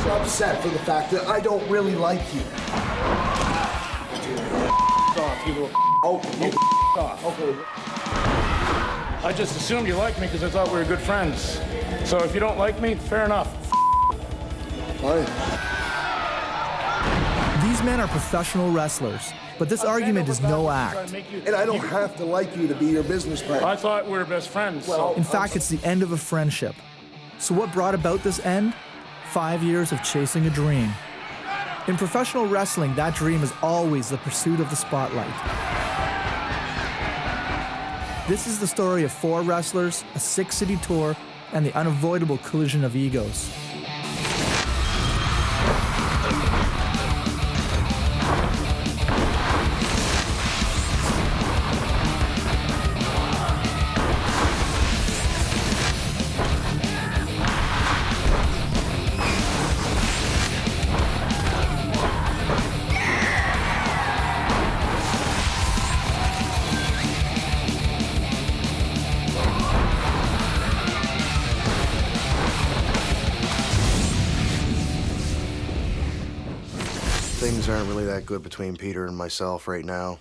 seem upset for the fact that I don't really like you. Off, you little off. Okay. I just assumed you liked me because I thought we were good friends. So if you don't like me, fair enough. Fine. These men are professional wrestlers, but this argument is no act. And I don't have to like you to be your business partner. I thought we were best friends. Well, In fact, it's the end of a friendship. So what brought about this end? 5 years of chasing a dream. In professional wrestling, that dream is always the pursuit of the spotlight. This is the story of 4 wrestlers, a 6-city tour, and the unavoidable collision of egos. Things aren't really that good between Peter and myself right now.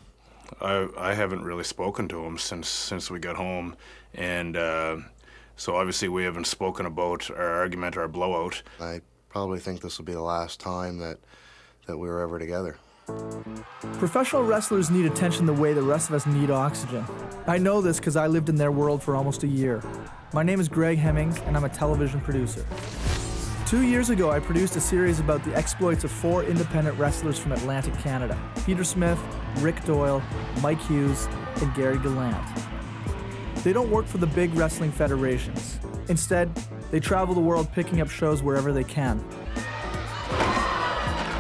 I haven't really spoken to him since we got home, and so obviously we haven't spoken about our argument, our blowout. I probably think this will be the last time that we were ever together. Professional wrestlers need attention the way the rest of us need oxygen. I know this because I lived in their world for almost a year. My name is Greg Hemmings, and I'm a television producer. 2 years ago, I produced a series about the exploits of 4 independent wrestlers from Atlantic Canada: Peter Smith, Rick Doyle, Mike Hughes, and Gary Gallant. They don't work for the big wrestling federations. Instead, they travel the world picking up shows wherever they can.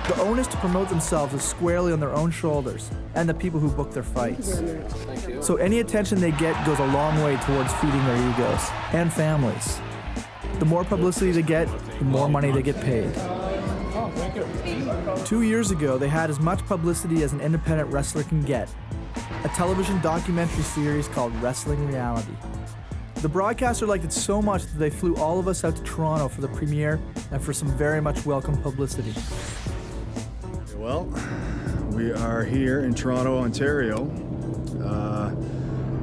The onus to promote themselves is squarely on their own shoulders and the people who book their fights. So any attention they get goes a long way towards feeding their egos and families. The more publicity they get, the more money they get paid. 2 years ago, they had as much publicity as an independent wrestler can get: a television documentary series called Wrestling Reality. The broadcaster liked it so much that they flew all of us out to Toronto for the premiere and for some very much welcome publicity. Well, we are here in Toronto, Ontario,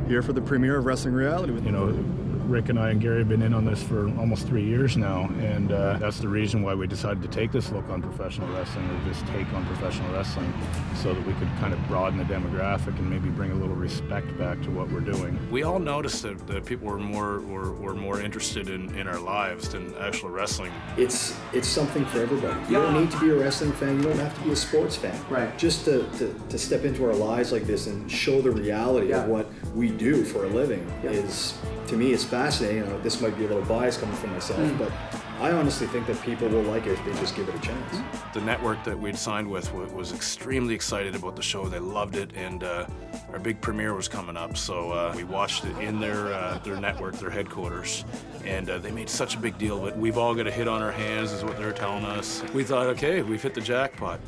here for the premiere of Wrestling Reality. You know, Rick and I and Gary have been in on this for almost 3 years now, and that's the reason why we decided to take this look on professional wrestling, or this take on professional wrestling, so that we could kind of broaden the demographic and maybe bring a little respect back to what we're doing. We all noticed that people were more interested in our lives than actual wrestling. It's something for everybody. You don't need to be a wrestling fan. You don't have to be a sports fan. Right. Just to step into our lives like this and show the reality of what we do for a living is, to me, it's fascinating. You know, this might be a little biased coming from myself, but I honestly think that people will like it if they just give it a chance. The network that we'd signed with was extremely excited about the show. They loved it, and our big premiere was coming up, so we watched it in their network, their headquarters, and they made such a big deal of it. We've all got a hit on our hands, is what they were telling us. We thought, okay, we've hit the jackpot.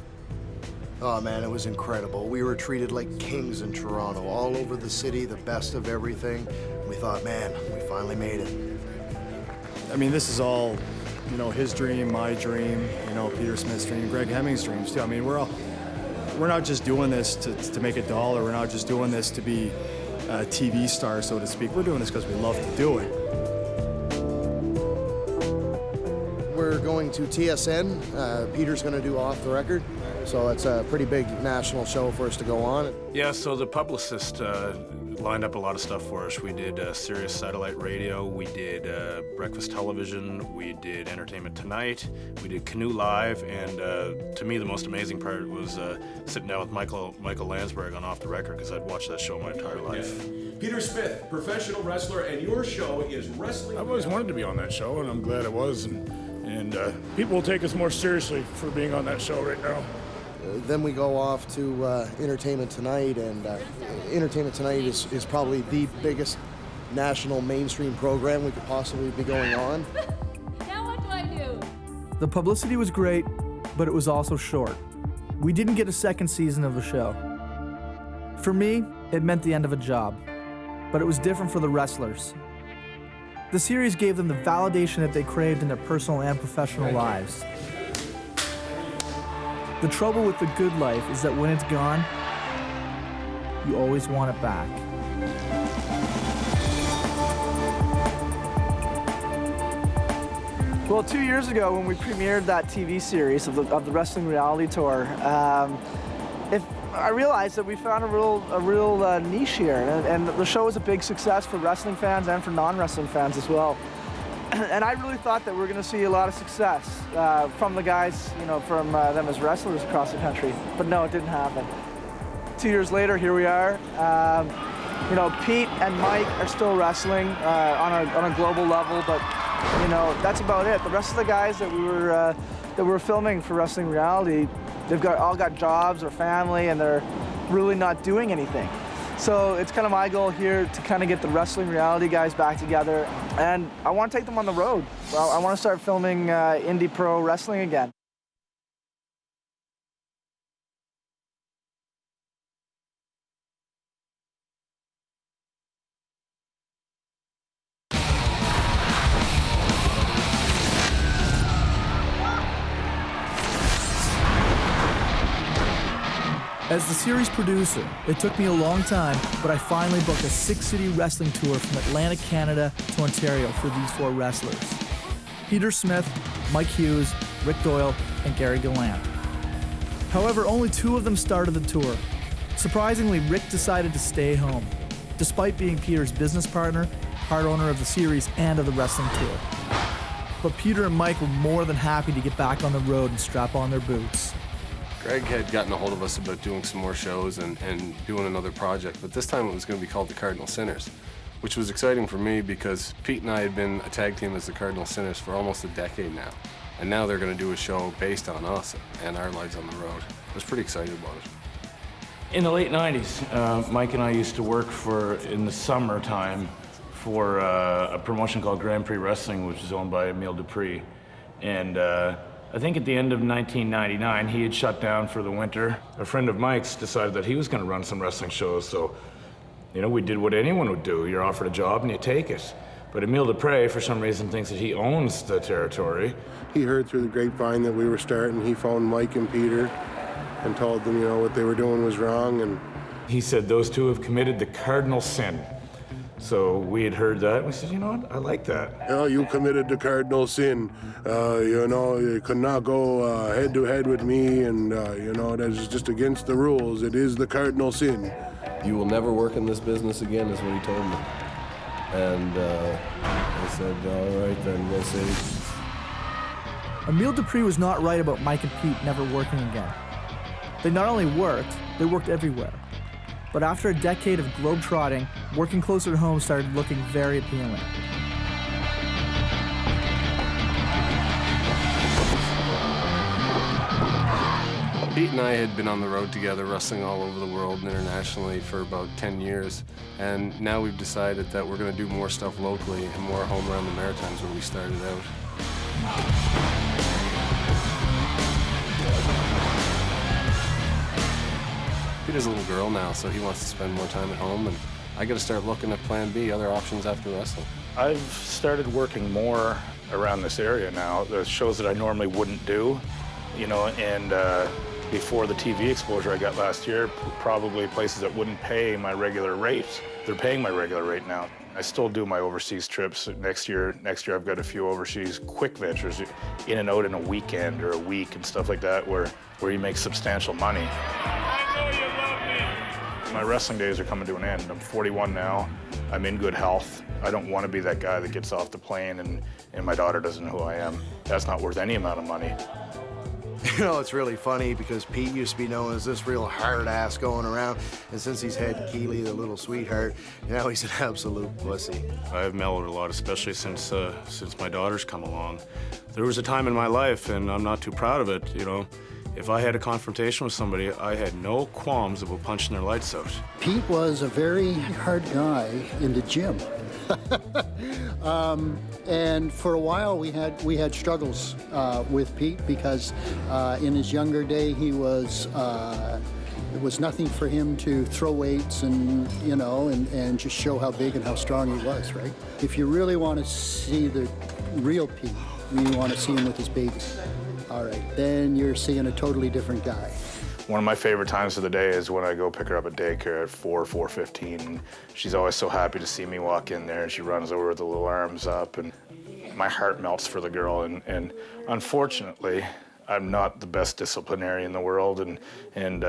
Oh man, it was incredible. We were treated like kings in Toronto, all over the city, the best of everything. We thought, man, we finally made it. I mean, this is all, you know, his dream, my dream, you know, Peter Smith's dream, Greg Hemmings' dreams too. I mean, we're not just doing this to make a dollar. We're not just doing this to be a TV star, so to speak. We're doing this because we love to do it. We're going to TSN. Peter's going to do Off the Record. So it's a pretty big national show for us to go on. Yeah, so the publicist lined up a lot of stuff for us. We did Sirius Satellite Radio, we did Breakfast Television, we did Entertainment Tonight, we did Canoe Live, and to me the most amazing part was sitting down with Michael Landsberg on Off the Record, because I'd watched that show my entire life. Peter Smith, professional wrestler, and your show is Wrestling. I've always wanted to be on that show, and I'm glad I was, and people will take us more seriously for being on that show right now. Then we go off to Entertainment Tonight, and Entertainment Tonight is probably the biggest national mainstream program we could possibly be going on. Now what do I do? The publicity was great, but it was also short. We didn't get a second season of the show. For me, it meant the end of a job, but it was different for the wrestlers. The series gave them the validation that they craved in their personal and professional lives. The trouble with the good life is that when it's gone, you always want it back. Well, 2 years ago when we premiered that TV series of the Wrestling Reality Tour, I realized that we found a real niche here, and the show was a big success for wrestling fans and for non-wrestling fans as well. And I really thought that we were going to see a lot of success from the guys, from them as wrestlers across the country. But no, it didn't happen. 2 years later, here we are. Pete and Mike are still wrestling on a global level, but that's about it. The rest of the guys that we were filming for Wrestling Reality, they've all got jobs or family, and they're really not doing anything. So it's kind of my goal here to kind of get the Wrestling Reality guys back together, and I want to take them on the road. I want to start filming indie pro wrestling again. As the series producer, it took me a long time, but I finally booked a 6-city wrestling tour from Atlantic, Canada to Ontario for these 4 wrestlers: Peter Smith, Mike Hughes, Rick Doyle, and Gary Gallant. However, only 2 of them started the tour. Surprisingly, Rick decided to stay home, despite being Peter's business partner, part owner of the series and of the wrestling tour. But Peter and Mike were more than happy to get back on the road and strap on their boots. Greg had gotten a hold of us about doing some more shows and doing another project, but this time it was going to be called the Cardinal Sinners, which was exciting for me because Pete and I had been a tag team as the Cardinal Sinners for almost a decade now, and now they're going to do a show based on us and our lives on the road. I was pretty excited about it. In the late 90s, Mike and I used to work in the summertime for a promotion called Grand Prix Wrestling, which is owned by Emile Dupree. And I think at the end of 1999, he had shut down for the winter. A friend of Mike's decided that he was going to run some wrestling shows, so we did what anyone would do. You're offered a job and you take it. But Emile Dupree, for some reason, thinks that he owns the territory. He heard through the grapevine that we were starting. He phoned Mike and Peter and told them, what they were doing was wrong. And he said those 2 have committed the cardinal sin. So we had heard that, and we said, what, I like that. You committed the cardinal sin. You could not go head-to-head with me, and, that is just against the rules. It is the cardinal sin. You will never work in this business again, is what he told me. And I said, all right, then we'll see. Emile Dupree was not right about Mike and Pete never working again. They not only worked, they worked everywhere. But after a decade of globe-trotting, working closer to home started looking very appealing. Pete and I had been on the road together, wrestling all over the world and internationally for about 10 years. And now we've decided that we're going to do more stuff locally and more home around the Maritimes where we started out. Peter's a little girl now, so he wants to spend more time at home, and I got to start looking at Plan B, other options after wrestling. I've started working more around this area now, the shows that I normally wouldn't do, and before the TV exposure I got last year, probably places that wouldn't pay my regular rate. They're paying my regular rate now. I still do my overseas trips. Next year I've got a few overseas quick ventures, in and out in a weekend or a week and stuff like that, where you make substantial money. My wrestling days are coming to an end. I'm 41 now. I'm in good health. I don't want to be that guy that gets off the plane and my daughter doesn't know who I am. That's not worth any amount of money. It's really funny because Pete used to be known as this real hard ass going around, and since he's had Keely, the little sweetheart, now he's an absolute pussy. I've mellowed a lot, especially since my daughter's come along. There was a time in my life, and I'm not too proud of it, if I had a confrontation with somebody, I had no qualms about punching their lights out. Pete was a very hard guy in the gym. And for a while we had struggles with Pete because in his younger day he was it was nothing for him to throw weights and and just show how big and how strong he was, right? If you really want to see the real Pete, you want to see him with his baby. all right, then you're seeing a totally different guy. One of my favorite times of the day is when I go pick her up at daycare at 4:15. And she's always so happy to see me walk in there, and she runs over with the little arms up, and my heart melts for the girl. And unfortunately, I'm not the best disciplinarian in the world, and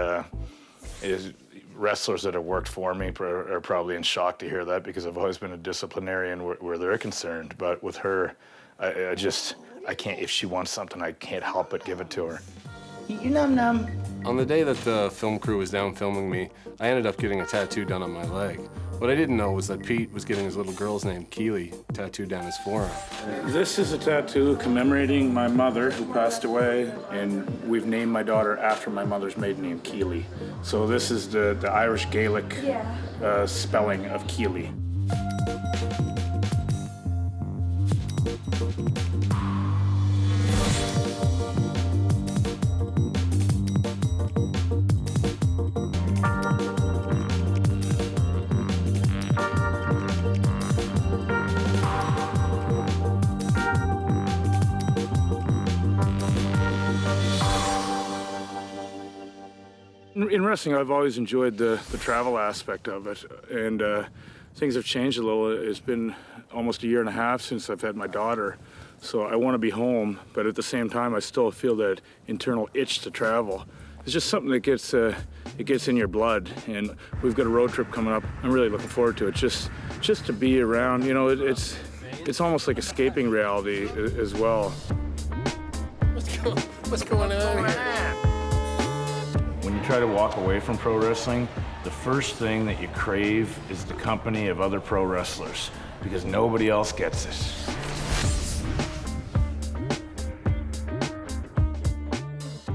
wrestlers that have worked for me are probably in shock to hear that, because I've always been a disciplinarian where they're concerned. But with her, I can't, if she wants something, I can't help but give it to her. You num-num. On the day that the film crew was down filming me, I ended up getting a tattoo done on my leg. What I didn't know was that Pete was getting his little girl's name, Keely, tattooed down his forearm. This is a tattoo commemorating my mother, who passed away, and we've named my daughter after my mother's maiden name, Keely. So this is the Irish Gaelic spelling of Keely. In wrestling, I've always enjoyed the travel aspect of it, and things have changed a little. It's been almost a year and a half since I've had my daughter, so I want to be home, but at the same time, I still feel that internal itch to travel. It's just something that gets in your blood, and we've got a road trip coming up. I'm really looking forward to it. Just to be around, you know, it's almost like escaping reality as well. What's going on here? When you try to walk away from pro wrestling, the first thing that you crave is the company of other pro wrestlers, because nobody else gets it.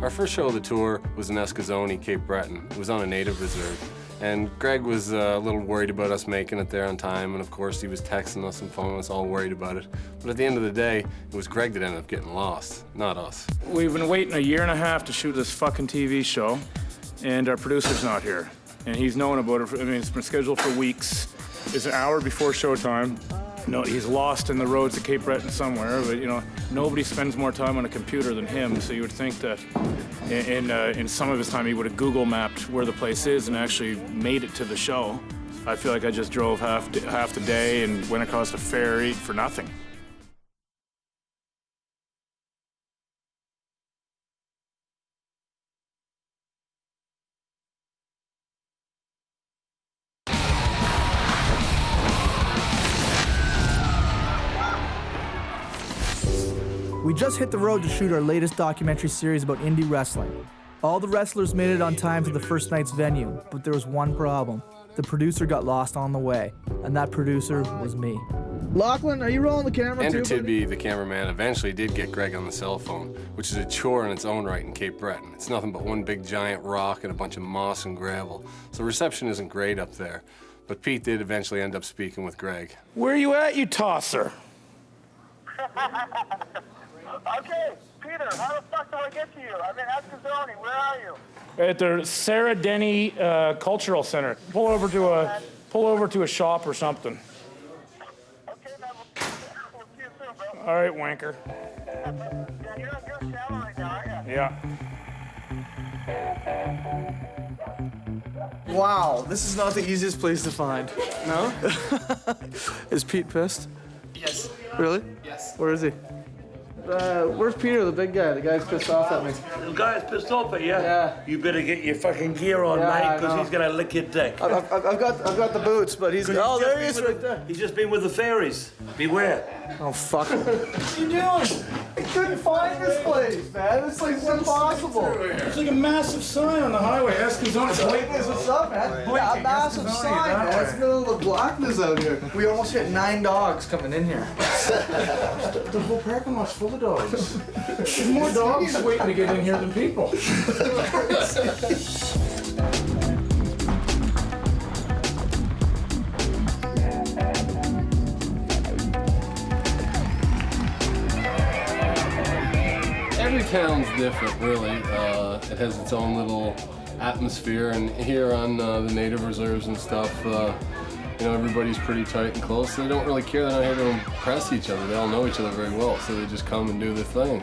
Our first show of the tour was in Escazone, Cape Breton. It was on a native reserve. And Greg was a little worried about us making it there on time, and of course he was texting us and phoning us, all worried about it. But at the end of the day, it was Greg that ended up getting lost, not us. We've been waiting a year and a half to shoot this fucking TV show, and our producer's not here. And he's known about it, I mean, it's been scheduled for weeks. It's an hour before showtime. No, he's lost in the roads of Cape Breton somewhere, but you know, nobody spends more time on a computer than him, so you would think that in some of his time he would have Google mapped where the place is and actually made it to the show. I feel like I just drove half the day and went across a ferry for nothing. We just hit the road to shoot our latest documentary series about indie wrestling. All the wrestlers made it on time to the first night's venue, but there was one problem. The producer got lost on the way, and that producer was me. Lachlan, are you rolling the camera Andrew too? Tidby, the cameraman, eventually did get Greg on the cell phone, which is a chore in its own right in Cape Breton. It's nothing but one big giant rock and a bunch of moss and gravel, so reception isn't great up there. But Pete did eventually end up speaking with Greg. Where are you at, you tosser? Okay, Peter, how the fuck do I get to you? I'm in Escazone. Where are you? At the Sarah Denny Cultural Center. Pull over to a shop or something. Okay, man. We'll see you soon, bro. All right, wanker. Yeah, you're in town right now, aren't you? Yeah. Wow, this is not the easiest place to find. No? Is Pete pissed? Yes. Really? Yes. Where is he? Where's Peter, the big guy? The guy's pissed off at me. The guy's pissed off at you? Yeah. You better get your fucking gear on, Yeah, mate, I because know. he's gonna lick your dick. I've got the boots, but he's... Oh, there he is right there. He's just been with the fairies. Beware. Oh, fuck him. What are you doing? I couldn't find this place, man. It's like impossible. It's like a massive sign on the highway. Escazone. What's up, man? Yeah, a massive sign, man. It's the middle of the blackness out here. We almost hit 9 dogs coming in here. The whole parking lot's full of dogs. There's more dogs waiting to get in here than people. Every town's different, really. It has its own little atmosphere, and here on the native reserves and stuff, you know, everybody's pretty tight and close. They don't really care. They're not here to impress each other. They all know each other very well, so they just come and do their thing.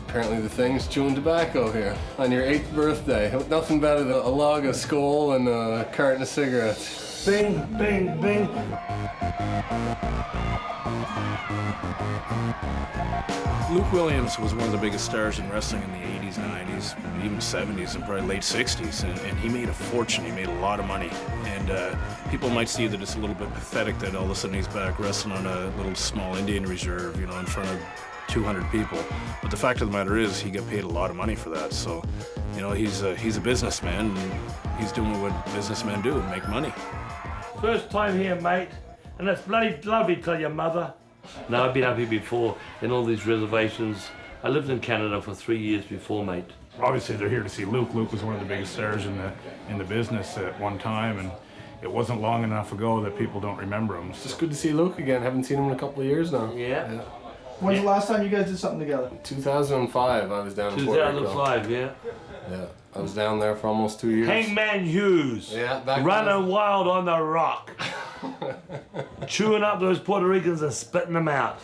Apparently the thing's chewing tobacco here on your 8th birthday. Nothing better than a log of Skoal and a carton of cigarettes. Bing, bing, bing. Luke Williams was one of the biggest stars in wrestling in the 80s, 90s, even 70s, and probably late 60s. And he made a fortune. He made a lot of money. And people might see that it's a little bit pathetic that all of a sudden he's back wrestling on a little small Indian reserve, you know, in front of 200 people. But the fact of the matter is, he got paid a lot of money for that. So, you know, he's a businessman, and he's doing what businessmen do, make money. First time here, mate, and it's bloody lovely, tell your mother. No, I've been up here before in all these reservations. I lived in Canada for 3 years before, mate. Obviously, they're here to see Luke. Luke was one of the biggest stars in the business at one time, and it wasn't long enough ago that people don't remember him. It's just good to see Luke again. Haven't seen him in a couple of years now. Yeah. When's the last time you guys did something together? 2005, I was down in Puerto Rico. 2005, yeah. Yeah, I was down there for almost 2 years. Hangman Hughes. Yeah, back running wild on the rock. Chewing up those Puerto Ricans and spitting them out.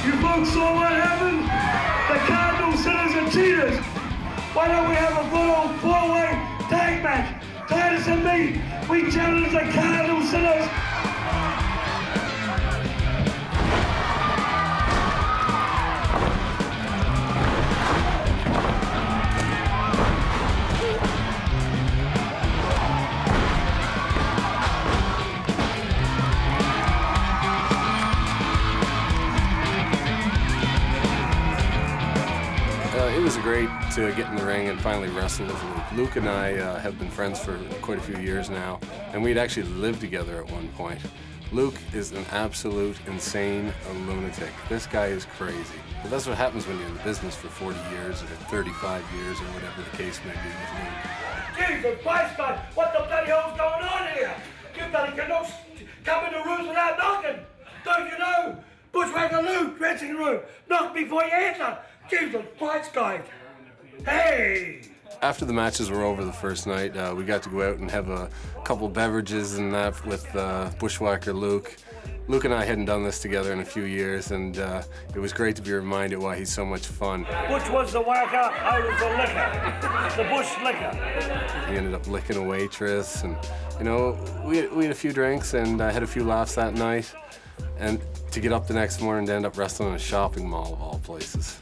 You folks saw what happened? The Kardinal Sinners are cheaters. Why don't we have a good old four-way tag match? Titus and me, we challenge the Kardinal Sinners. It was great to get in the ring and finally wrestle with Luke. Luke and I have been friends for quite a few years now, and we'd actually lived together at one point. Luke is an absolute insane lunatic. This guy is crazy. But that's what happens when you're in the business for 40 years or 35 years or whatever the case may be with Luke. Jesus Christ, God, what the bloody hell's going on here? You bloody cannot come into rooms without knocking. Don't you know? Bushwhacker Luke, dressing room, knock before you enter. Jesus Christ, guys. Hey! After the matches were over the first night, we got to go out and have a couple beverages and that with Bushwhacker Luke. Luke and I hadn't done this together in a few years, and it was great to be reminded why he's so much fun. Which was the whacker? I was the liquor. The bush liquor. He ended up licking a waitress, and you know, we had a few drinks and had a few laughs that night, and to get up the next morning to end up wrestling in a shopping mall of all places.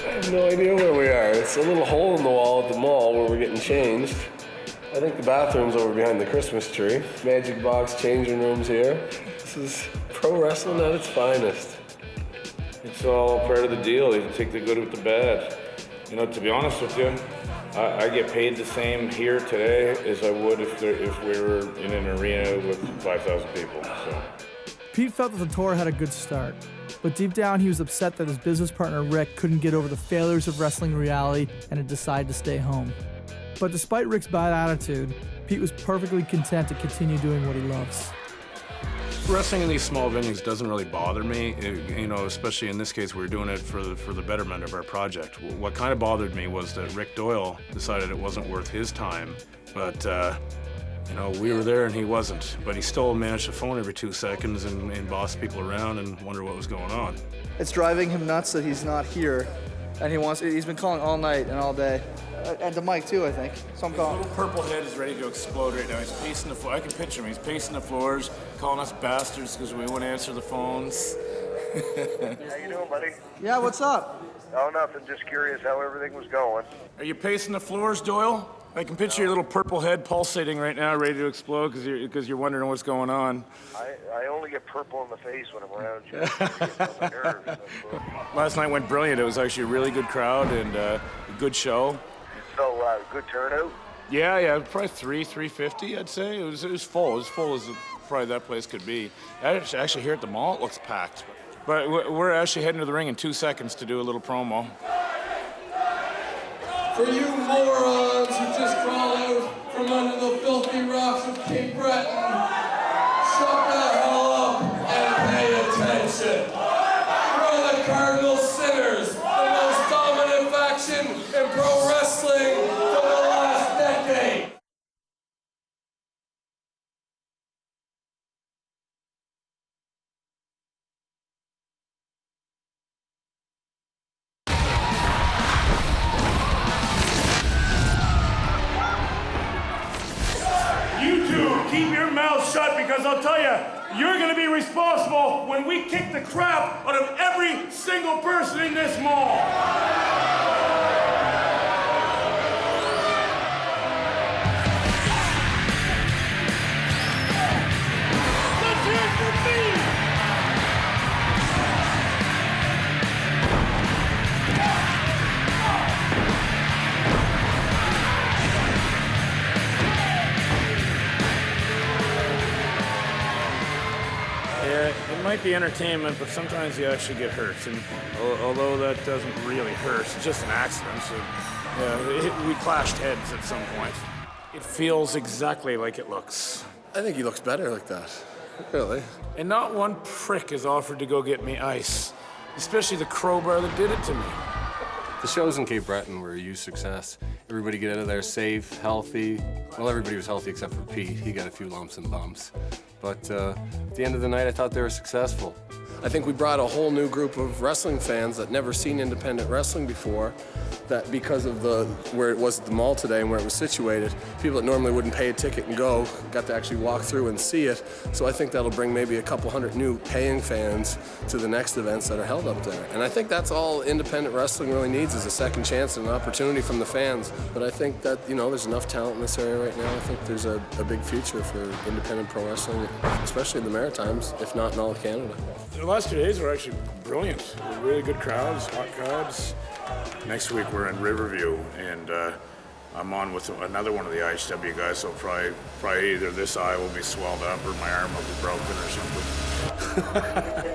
I have no idea where we are. It's a little hole in the wall at the mall where we're getting changed. I think the bathroom's over behind the Christmas tree. Magic box changing rooms here. This is pro wrestling at its finest. It's all part of the deal. You take the good with the bad. You know, to be honest with you, I get paid the same here today as I would if we were in an arena with 5,000 people. So. Pete felt that the tour had a good start, but deep down he was upset that his business partner Rick couldn't get over the failures of wrestling reality and had decided to stay home. But despite Rick's bad attitude, Pete was perfectly content to continue doing what he loves. Wrestling in these small venues doesn't really bother me, you know, especially in this case, we were doing it for the betterment of our project. What kind of bothered me was that Rick Doyle decided it wasn't worth his time, but you know, we were there and he wasn't. But he still managed to phone every 2 seconds and boss people around and wonder what was going on. It's driving him nuts that he's not here, and he's been calling all night and all day. And the mic too, I think. So I'm calling. His little purple head is ready to explode right now. He's pacing the floor. I can picture him. He's pacing the floors, calling us bastards because we won't answer the phones. How you doing, buddy? Yeah, what's up? Oh, nothing. Just curious how everything was going. Are you pacing the floors, Doyle? I can picture your little purple head pulsating right now, ready to explode because you're wondering what's going on. I only get purple in the face when I'm around you. I get on the nerves. Last night went brilliant. It was actually a really good crowd and a good show. So, good turnout? Yeah, probably 350, I'd say. It was full. As full as probably that place could be. Actually, here at the mall, it looks packed. But we're actually heading to the ring in 2 seconds to do a little promo. For you morons who just crawl out from under the filthy rocks of Cape Breton, shut the hell up and pay attention. We're the Kardinal Sinners, the most dominant faction in pro wrestling for the last decade. You two, keep your mouths shut because I'll tell you, you're going to be responsible when we kick the crap out of every single person in this mall. Let's hear it for me! Yeah, it might be entertainment, but sometimes you actually get hurt. And although that doesn't really hurt, it's just an accident. So, yeah, we clashed heads at some point. It feels exactly like it looks. I think he looks better like that. Really. And not one prick has offered to go get me ice, especially the crowbar that did it to me. The shows in Cape Breton were a huge success. Everybody get out of there safe, healthy. Well, everybody was healthy except for Pete. He got a few lumps and bumps. But at the end of the night, I thought they were successful. I think we brought a whole new group of wrestling fans that never seen independent wrestling before, that because of where it was at the mall today and where it was situated, people that normally wouldn't pay a ticket and go got to actually walk through and see it. So I think that'll bring maybe a couple hundred new paying fans to the next events that are held up there. And I think that's all independent wrestling really needs, is a second chance and an opportunity from the fans. But I think that, there's enough talent in this area right now. I think there's a big future for independent pro wrestling, especially in the Maritimes, if not in all of Canada. The last 2 days were actually brilliant. Really good crowds, hot crowds. Next week we're in Riverview, and I'm on with another one of the IHW guys, so probably either this eye will be swelled up or my arm will be broken or something.